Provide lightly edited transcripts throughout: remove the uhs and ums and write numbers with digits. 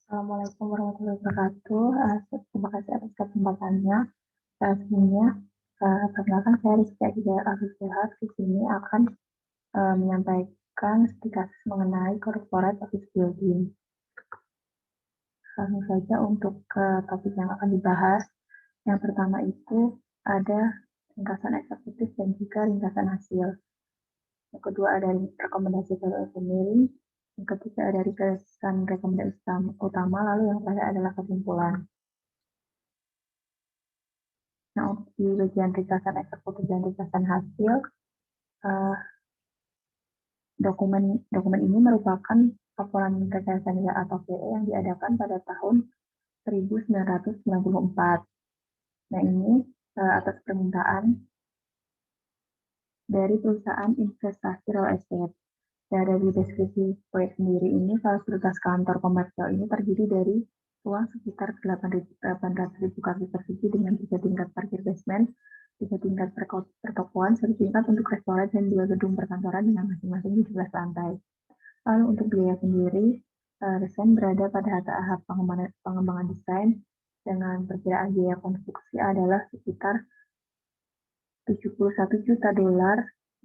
Assalamualaikum warahmatullahi wabarakatuh. Terima kasih atas kesempatannya. Sebelumnya, perkenalkan saya Rizky Aditya Agustinhat. Di sini akan menyampaikan studi kasus mengenai corporate office building. Langsung saja untuk topik yang akan dibahas. Yang pertama itu ada ringkasan eksekutif dan juga ringkasan hasil. Yang kedua ada rekomendasi value engineering. Yang ketiga ada ringkasan rekomendasi utama. Lalu yang terakhir adalah kesimpulan. Nah, untuk di bagian ringkasan eksekutif dan ringkasan hasil, dokumen ini merupakan laporan rekayasa nilai atau PE yang diadakan pada tahun 1994. Nah, ini atas permintaan dari perusahaan investasi real estate. Dari deskripsi proyek sendiri ini, fasilitas kantor komersial ini terdiri dari ruang sekitar 800.000 kaki persegi dengan 3 tingkat parkir basement, 3 tingkat pertokoan, 1 tingkat untuk restoran, dan 2 gedung perkantoran dengan masing-masing 17 lantai. Lalu untuk biaya sendiri, desain berada pada tahap pengembangan desain dengan perkiraan biaya konstruksi adalah sekitar $71 juta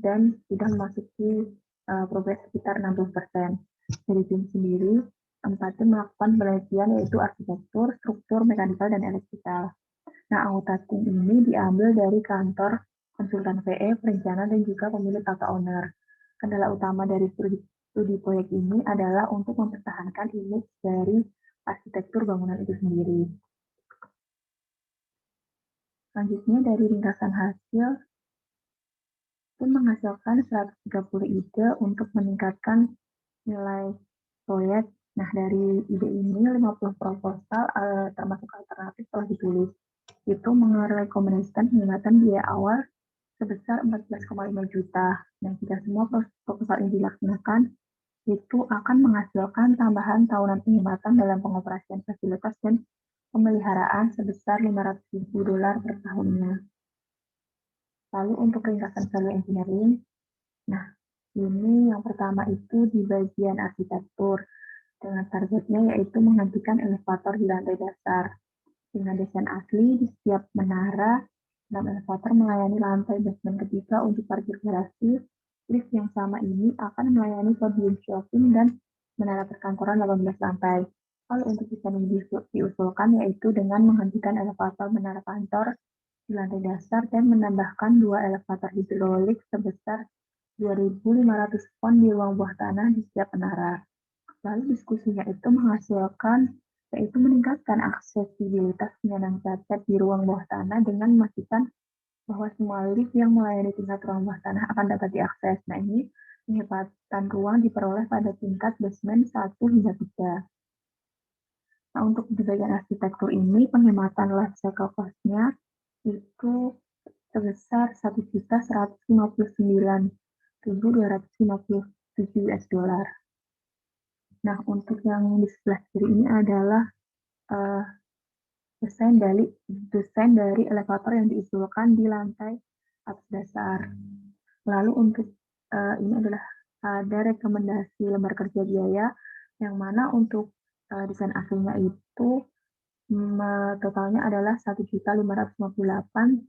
dan sudah memasuki progres sekitar 60%. Dari tim sendiri, 4 tim melakukan penelitian yaitu arsitektur, struktur, mekanikal, dan elektrikal. Nah, anggota tim ini diambil dari kantor konsultan VE, perencana, dan juga pemilik atau owner. Kendala utama dari studi proyek ini adalah untuk mempertahankan image dari arsitektur bangunan itu sendiri. Selanjutnya dari ringkasan hasil, tim menghasilkan 130 ide untuk meningkatkan nilai proyek. Nah, dari ide ini 50 proposal termasuk alternatif telah ditulis. Itu merekomendasikan peningkatan biaya awal sebesar 14,5 juta. Nah, jika semua proposal ini dilaksanakan, itu akan menghasilkan tambahan tahunan penghematan dalam pengoperasian fasilitas dan pemeliharaan sebesar $500.000 per tahunnya. Lalu untuk ringkasan value engineering, nah ini yang pertama itu di bagian arsitektur dengan targetnya yaitu menghentikan elevator di lantai dasar. Dengan desain asli di setiap menara, 6 elevator melayani lantai basement ketiga untuk parkir garasi. Lift yang sama ini akan melayani podium shopping dan menara perkantoran 18 lantai. Lalu untuk desain yang diusulkan yaitu dengan menghentikan elevator menara kantor di lantai dasar dan menambahkan 2 elevator hidrolik sebesar 2.500 pon di ruang bawah tanah di setiap menara. Lalu diskusinya itu menghasilkan yaitu meningkatkan aksesibilitas penyandang cacat di ruang bawah tanah dengan memastikan bahwa semua lift yang melayani tingkat ruang bawah tanah akan dapat diakses. Nah, ini penghematan ruang diperoleh pada tingkat basement 1 hingga 3. Nah, untuk di bagian arsitektur ini, penghematan life cycle cost-nya itu sebesar $1.159.257. Nah, untuk yang di sebelah kiri ini adalah desain dari elevator yang diusulkan di lantai atas dasar. Lalu untuk ini adalah ada rekomendasi lembar kerja biaya yang mana untuk desain aslinya itu totalnya adalah $1.558.000.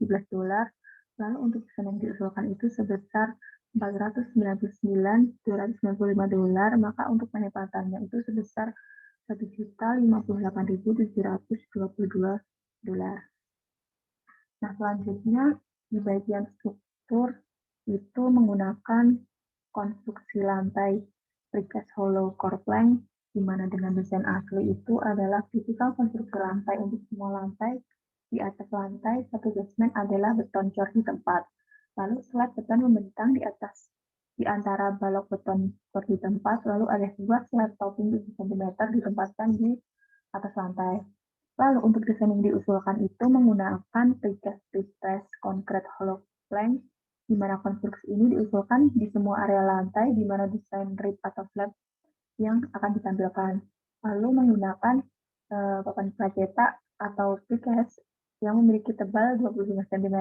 Lalu untuk desain yang diusulkan itu sebesar $499.295, maka untuk penhempatannya itu sebesar $1.058.722. Nah, selanjutnya di bagian struktur itu menggunakan konstruksi lantai precast hollow core plank, di mana dengan desain asli itu adalah tipikal konstruksi lantai untuk semua lantai. Di atas lantai, satu basement adalah beton cor di tempat. Lalu slab beton membentang di atas di antara balok beton cor di tempat, lalu ada sebuah slab topping 7 cm ditempatkan di atas lantai. Lalu untuk desain yang diusulkan itu menggunakan precast concrete hollow plank, di mana konstruksi ini diusulkan di semua area lantai, di mana desain rib atau slab yang akan ditampilkan. Lalu menggunakan papan cetak atau precast yang memiliki tebal 25 cm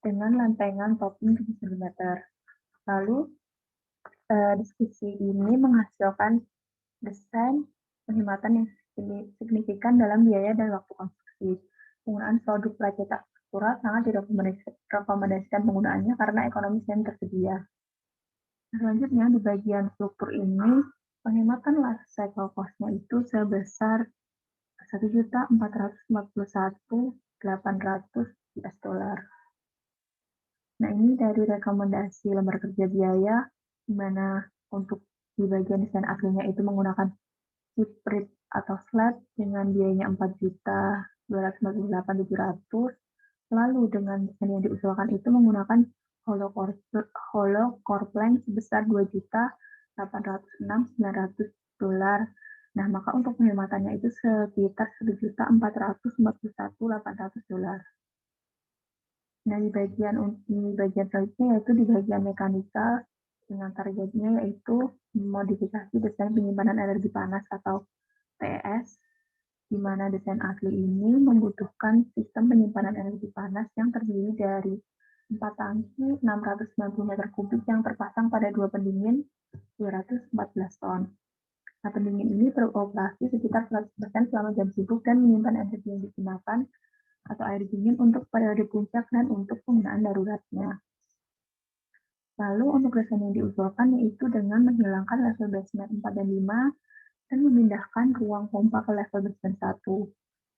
dengan lantengan topping 7 cm. Lalu deskripsi ini menghasilkan desain penghematan yang signifikan dalam biaya dan waktu konstruksi. Penggunaan produk pracetak struktural sangat direkomendasikan penggunaannya karena ekonomis dan tersedia. Selanjutnya, di bagian struktur ini, penghematan life cycle cost-nya itu sebesar 1.441.800 US dollar. Nah, ini dari rekomendasi lembar kerja biaya, di mana untuk di bagian desain aslinya itu menggunakan chiprit atau flat dengan biayanya 4.298.700. Lalu dengan desain yang diusulkan itu menggunakan hollow core plank sebesar 2.806.900 dolar. Nah, maka untuk penghematannya itu sekitar 1.441.800 dolar. Nah, di bagian selanjutnya yaitu di bagian mekanikal dengan targetnya yaitu modifikasi desain penyimpanan energi panas atau TES, di mana desain asli ini membutuhkan sistem penyimpanan energi panas yang terdiri dari 4 tangki 690 meter kubik yang terpasang pada 2 pendingin 214 ton. Nah, pendingin ini beroperasi sekitar 100% selama jam sibuk dan menyimpan energi yang digunakan atau air dingin untuk periode puncak dan untuk penggunaan daruratnya. Lalu untuk desain yang diusulkan yaitu dengan menghilangkan level basement 4 dan 5 dan memindahkan ruang pompa ke level basement 1.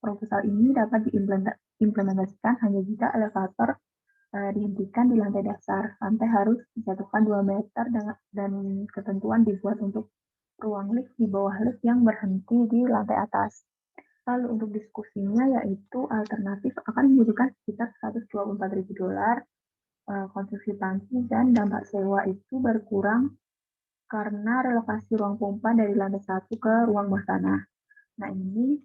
Proposal ini dapat diimplementasikan hanya jika elevator dihentikan di lantai dasar. Lantai harus dijatuhkan 2 meter dan ketentuan dibuat untuk ruang lift di bawah lift yang berhenti di lantai atas. Lalu untuk diskusinya yaitu alternatif akan membutuhkan sekitar 124.000 dolar, konstruksi tangki dan dampak sewa itu berkurang karena relokasi ruang pompa dari lantai 1 ke ruang bawah tanah. Nah, ini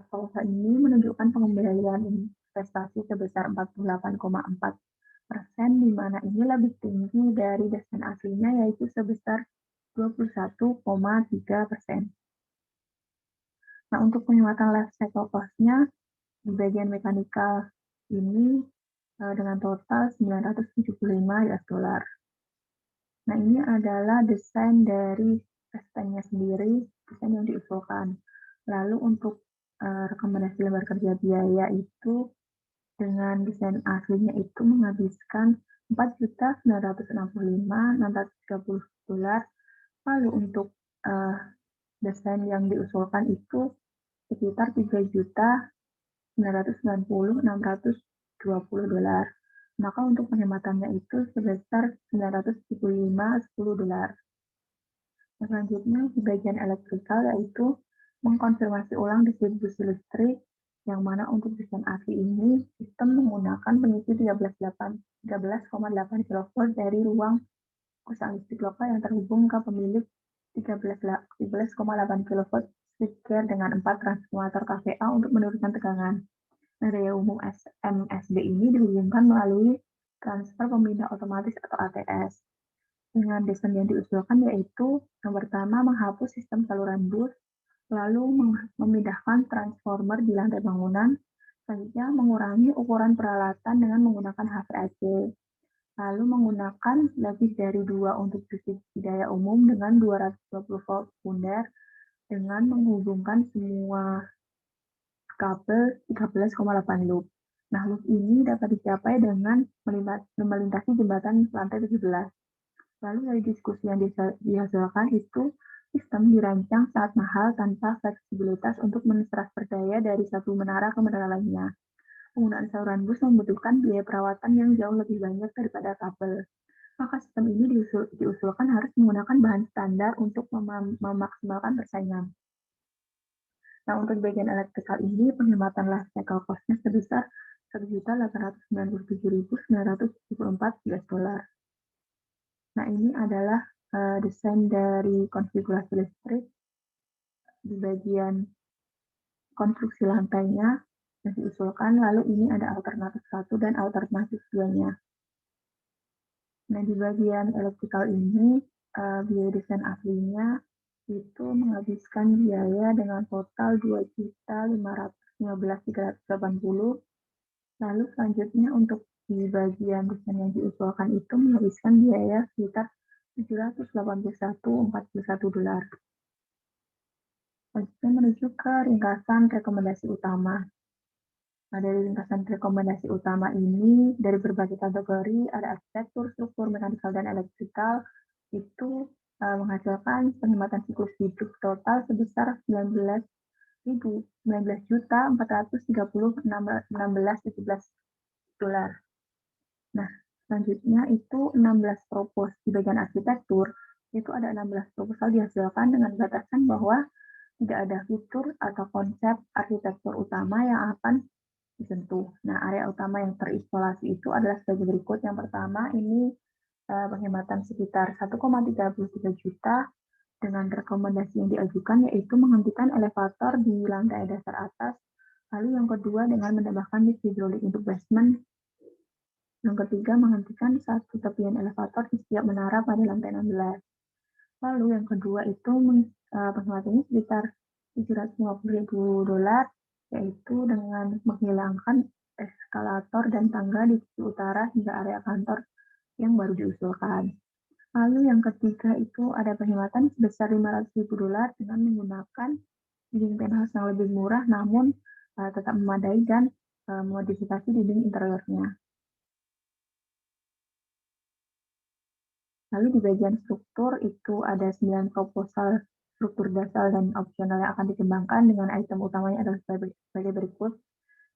proposal ini menunjukkan pengembalian investasi sebesar 48,4%, di mana ini lebih tinggi dari desain aslinya yaitu sebesar 21,3%. Nah, untuk penghematan life cycle cost-nya di bagian mekanikal ini dengan total 975 US dollar. Nah, ini adalah desain dari nya sendiri, desain yang diusulkan. Lalu untuk rekomendasi lembar kerja biaya itu dengan desain aslinya itu menghabiskan 4.965.630 dolar. Lalu untuk desain yang diusulkan itu sekitar 3.990.620 dolar. Maka untuk penghematannya itu sebesar 975.10 dolar. Selanjutnya di bagian elektrikal yaitu mengkonfirmasi ulang distribusi listrik, yang mana untuk desain asli ini sistem menggunakan pengisi 13,8 kV dari ruang perusahaan listrik lokal yang terhubung ke pemilik 13,8 kV switchgear dengan 4 transformator KVA untuk menurunkan tegangan. Nah, daya umum MSB ini dihubungkan melalui transfer pemindah otomatis atau ATS. Dengan desain yang diusulkan yaitu yang pertama menghapus sistem saluran bus, lalu memindahkan transformer di lantai bangunan, selanjutnya mengurangi ukuran peralatan dengan menggunakan HVAC, lalu menggunakan lebih dari 2 untuk distribusi daya umum dengan 220 volt sekunder dengan menghubungkan semua kabel 13,8 loop. Nah, loop ini dapat dicapai dengan melintasi jembatan lantai 17. Lalu dari diskusi yang dihasilkan itu, sistem dirancang sangat mahal tanpa fleksibilitas untuk mentransfer daya dari satu menara ke menara lainnya. Penggunaan saluran bus membutuhkan biaya perawatan yang jauh lebih banyak daripada kabel. Maka sistem ini diusulkan harus menggunakan bahan standar untuk memaksimalkan persaingan. Nah, untuk bagian elektrikal ini, penghematan life cycle cost-nya sebesar 1.897.974 US dollar. Nah, ini adalah desain dari konfigurasi listrik di bagian konstruksi lantainya yang diusulkan, lalu ini ada alternatif 1 dan alternatif 2-nya. Nah, di bagian elektrikal ini, biaya desain aslinya itu menghabiskan biaya dengan total 2.515.380. Lalu selanjutnya untuk di bagian desain yang diusulkan itu menghabiskan biaya sekitar 781,41 dolar. Selanjutnya menuju ke ringkasan rekomendasi utama. Nah, dari ringkasan rekomendasi utama ini, dari berbagai kategori, ada arsitektur, struktur, mekanikal, dan elektrikal, itu menghasilkan penghematan siklus hidup total sebesar 19.430.616.17 dolar. Nah, selanjutnya itu 16 propos di bagian arsitektur, itu ada 16 proposal dihasilkan dengan batasan bahwa tidak ada fitur atau konsep arsitektur utama yang akan disentuh. Nah, area utama yang terisolasi itu adalah sebagai berikut. Yang pertama, ini penghematan sekitar 1,33 juta dengan rekomendasi yang diajukan, yaitu menghentikan elevator di lantai dasar atas. Lalu yang kedua, dengan menambahkan lift hidrolik untuk basement. Yang ketiga, menghentikan satu tepian elevator di setiap menara pada lantai 16. Lalu yang kedua itu penghematannya sekitar 750.000 dolar, yaitu dengan menghilangkan eskalator dan tangga di sisi utara hingga area kantor yang baru diusulkan. Lalu yang ketiga itu ada penghematan sebesar 500.000 dolar dengan menggunakan dinding penthouse yang lebih murah namun tetap memadai dan modifikasi dinding interiornya. Lalu di bagian struktur itu ada 9 proposal struktur dasar dan opsional yang akan dikembangkan dengan item utamanya adalah sebagai berikut.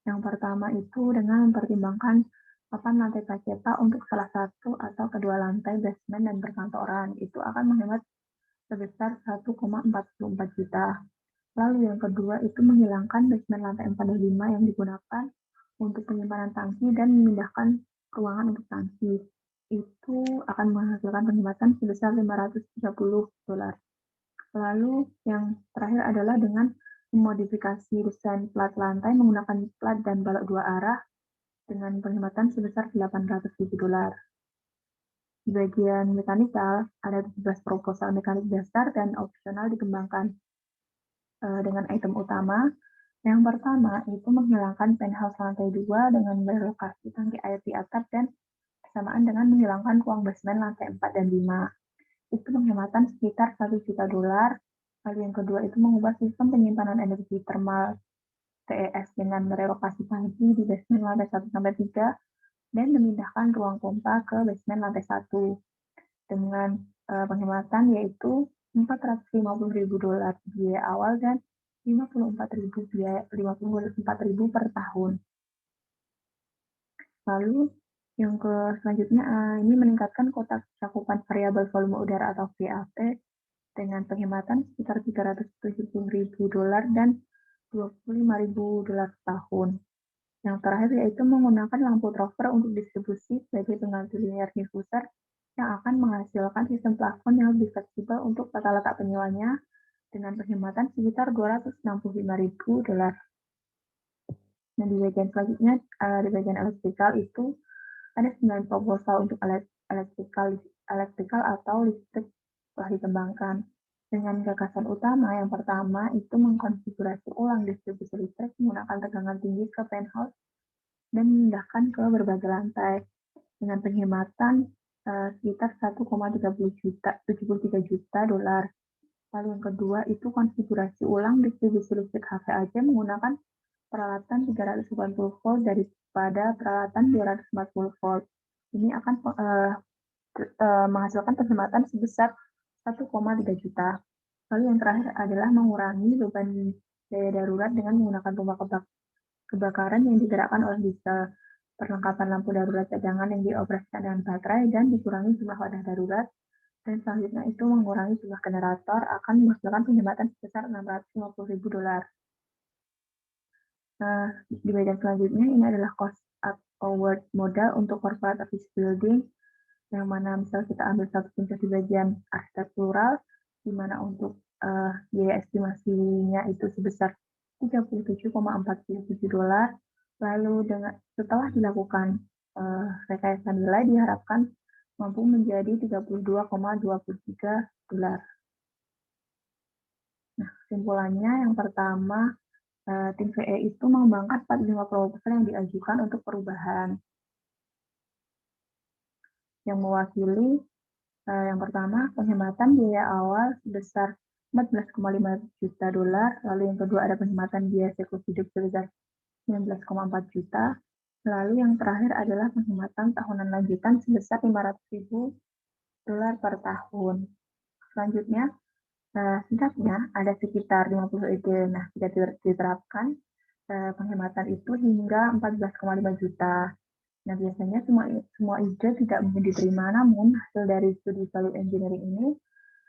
Yang pertama itu dengan mempertimbangkan papan lantai paceta untuk salah satu atau kedua lantai basement dan perkantoran. Itu akan menghemat sebesar 1,44 juta. Lalu yang kedua itu menghilangkan basement lantai 4 dan 5 yang digunakan untuk penyimpanan tangki dan memindahkan ruangan untuk tangki. Itu akan menghasilkan penghematan sebesar 530 dolar. Lalu yang terakhir adalah dengan memodifikasi desain plat lantai menggunakan plat dan balok dua arah dengan penghematan sebesar 800.000 dolar. Di bagian mekanikal, ada 17 proposal mekanik dasar dan opsional dikembangkan dengan item utama. Yang pertama itu menghilangkan penthouse lantai 2 dengan berlokasi tangki air di atap dan bersamaan dengan menghilangkan ruang basement lantai 4 dan 5. Itu penghematan sekitar 1 juta dolar. Lalu yang kedua itu mengubah sistem penyimpanan energi thermal TES dengan merelokasi tangki di basement lantai 1 sampai 3 dan memindahkan ruang pompa ke basement lantai 1 dengan penghematan yaitu 450.000 dolar biaya awal dan 54.000 per tahun. Lalu yang selanjutnya ini meningkatkan kotak cakupan variabel volume udara atau VAP dengan penghematan sekitar 370.000 dolar dan 25.000 dolar per tahun. Yang terakhir yaitu menggunakan lampu trover untuk distribusi sebagai pengganti linear diffuser yang akan menghasilkan sistem plafon yang lebih fleksibel untuk tata letak penyewanya dengan penghematan sekitar 265.000 dolar. Nah, di bagian selanjutnya, di bagian elektrikal itu ada 9 proposal untuk elektrikal atau listrik telah dikembangkan. Dengan gagasan utama, yang pertama itu mengkonfigurasi ulang distribusi listrik menggunakan tegangan tinggi ke penthouse dan memindahkan ke berbagai lantai dengan penghematan sekitar 1,73 juta dolar. Lalu yang kedua itu konfigurasi ulang distribusi listrik HVAC menggunakan peralatan 380 volt daripada peralatan 240 volt. Ini akan menghasilkan penghematan sebesar 1,3 juta. Lalu yang terakhir adalah mengurangi beban daya darurat dengan menggunakan pompa kebakaran yang digerakkan oleh diesel, perlengkapan lampu darurat cadangan yang dioperasikan dengan baterai, dan dikurangi jumlah wadah darurat. Dan selanjutnya itu mengurangi jumlah generator akan menghasilkan penghematan sebesar 650.000 dolar. Nah, di bagian selanjutnya ini adalah cost award modal untuk corporate office building, yang mana misal kita ambil satu contoh di bagian arsitektural, di mana untuk biaya estimasinya itu sebesar 37,47 dolar. Lalu setelah dilakukan rekayasa nilai diharapkan mampu menjadi 32,23 dolar. Nah, kesimpulannya yang pertama, tim VE itu mengembangkan 45 proposal yang diajukan untuk perubahan. Yang mewakili yang pertama, penghematan biaya awal sebesar 14,5 juta dolar, lalu yang kedua ada penghematan biaya siklus hidup sebesar 19,4 juta, lalu yang terakhir adalah penghematan tahunan lanjutan sebesar 500.000 dolar per tahun. Selanjutnya, singkatnya ada sekitar 50 ide. Nah, jika diterapkan, penghematan itu hingga 14,5 juta. Nah, biasanya semua ide tidak mungkin diterima, namun hasil dari studi value engineering ini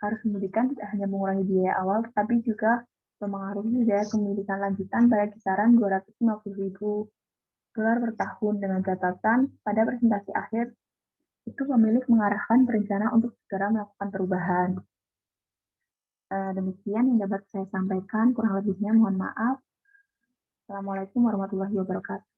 harus membuktikan tidak hanya mengurangi biaya awal, tetapi juga mempengaruhi biaya kepemilikan lanjutan pada kisaran 250.000 dolar per tahun, dengan catatan pada presentasi akhir itu pemilik mengarahkan perencana untuk segera melakukan perubahan. Demikian yang dapat saya sampaikan, kurang lebihnya mohon maaf. Assalamualaikum warahmatullahi wabarakatuh.